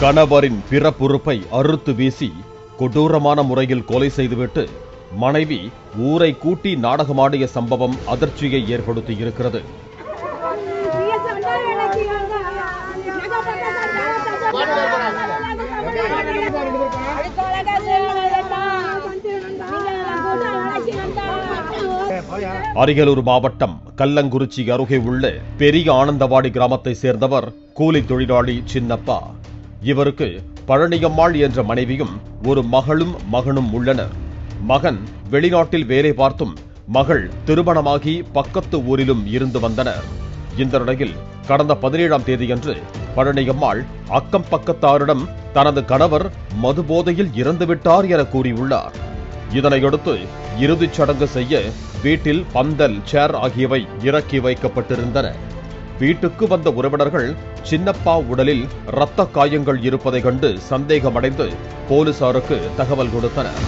கணவரின் பிறப்புறுப்பை அறுத்து வீசி கொடூரமான முறையில் கொலை செய்துவிட்டு மனைவி ஊரை கூட்டி நாடகமாடிய சம்பவம் அதிர்ச்சியை ஏற்படுத்தியிருக்கிறது. அரியலூர் மாவட்டம் கல்லங்குறிச்சி அருகே உள்ள பெரிய ஆனந்தவாடி கிராமத்தை சேர்ந்தவர் கூலி தொழிலாளி சின்னப்பா. இவருக்கு பழனியம்மாள் என்ற மனைவியும் ஒரு மகளும் மகனும் உள்ளனர். மகன் வெளிநாட்டில் வேலை பார்த்தும் மகள் திருமணமாகி பக்கத்து ஊரிலும் இருந்து வந்தனர். இந்த நிலையில் கடந்த 17ஆம் தேதியன்று பழனியம்மாள் அக்கம் பக்கத்தாரிடம் தனது கணவர் மது போதையில் இறந்துவிட்டார் என கூறியுள்ளார். இதனையடுத்து இறுதிச் சடங்கு செய்ய வீட்டில் பந்தல், சேர் ஆகியவை இறக்கி வைக்கப்பட்டிருந்தன. வீட்டுக்கு வந்த உறவினர்கள் சின்னப்பா உடலில் இரத்த காயங்கள் இருப்பதை கண்டு சந்தேகமடைந்து போலீசாருக்கு தகவல் கொடுத்தனர்.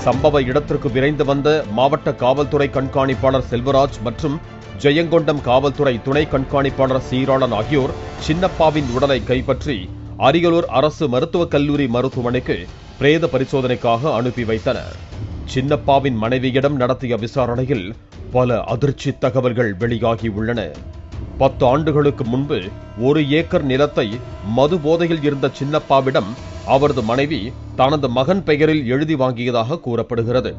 சம்பவ இடத்திற்கு விரைந்து வந்த மாவட்ட காவல்துறை கண்காணிப்பாளர் செல்வராஜ் மற்றும் ஜெயங்கொண்டம் காவல்துறை துணை கண்காணிப்பாளர் சீராளன் ஆகியோர் சின்னப்பாவின் உடலை கைப்பற்றி அரியலூர் அரசு மருத்துவக் கல்லூரி மருத்துவமனைக்கு பிரேத பரிசோதனைக்காக அனுப்பி வைத்தனர். சின்னப்பாவின் மனைவியிடம் நடத்திய விசாரணையில் பல அதிர்ச்சி தகவல்கள் வெளியாகி உள்ளன. 10 ஆண்டுகளுக்கு முன்பு 1 ஏக்கர் நிலத்தை மது போதையில் இருந்த சின்னப்பாவிடம் அவரது மனைவி தனது மகன் பெயரில் எழுதி வாங்கியதாக கூறப்படுகிறது.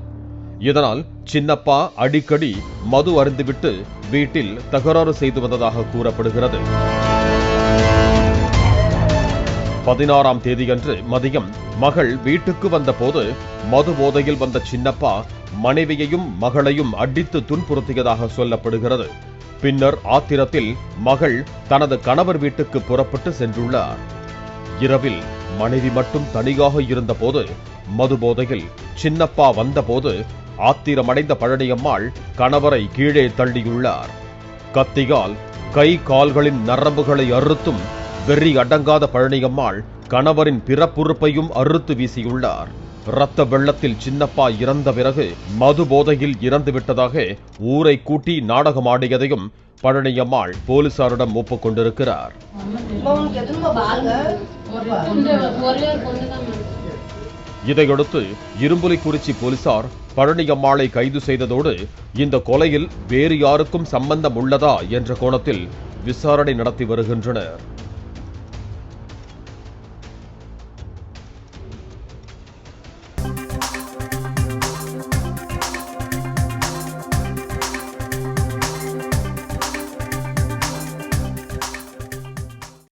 இதனால் சின்னப்பா அடிக்கடி மது அருந்திவிட்டு வீட்டில் தகராறு செய்து வந்ததாக கூறப்படுகிறது. 16ஆம் தேதியன்று மதியம் மகள் வீட்டுக்கு வந்தபோது மது போதையில் வந்த சின்னப்பா மனைவியையும் மகளையும் அடித்து துன்புறுத்தியதாக சொல்லப்படுகிறது. பின்னர் ஆத்திரத்தில் மகள் தனது கணவர் வீட்டுக்கு புறப்பட்டு சென்றுள்ளார். இரவில் மனைவி மட்டும் தனியாக இருந்தபோது மது போதையில் சின்னப்பா வந்தபோது ஆத்திரமடைந்த பழனியம்மாள் கணவரை கீழே தள்ளியுள்ளார். கத்தியால் கை கால்களின் நரம்புகளை அறுத்தும் வெறி அடங்காத பழனியம்மாள் கணவரின் பிறப்புறுப்பையும் அறுத்து வீசியுள்ளார். இரத்த வெள்ளத்தில் சின்னப்பா இறந்த பிறகு மது போதையில் இறந்துவிட்டதாக ஊரை கூட்டி நாடகமாடியதையும் பழனியம்மாள் போலீசாரிடம் ஒப்புக்கொண்டிருக்கிறார். இதையடுத்து இரும்புலிக்குறிச்சி போலீசார் பழனியம்மாளை கைது செய்ததோடு இந்த கொலையில் வேறு யாருக்கும் சம்பந்தம் உள்ளதா என்ற கோணத்தில் விசாரணை நடத்தி வருகின்றனர்.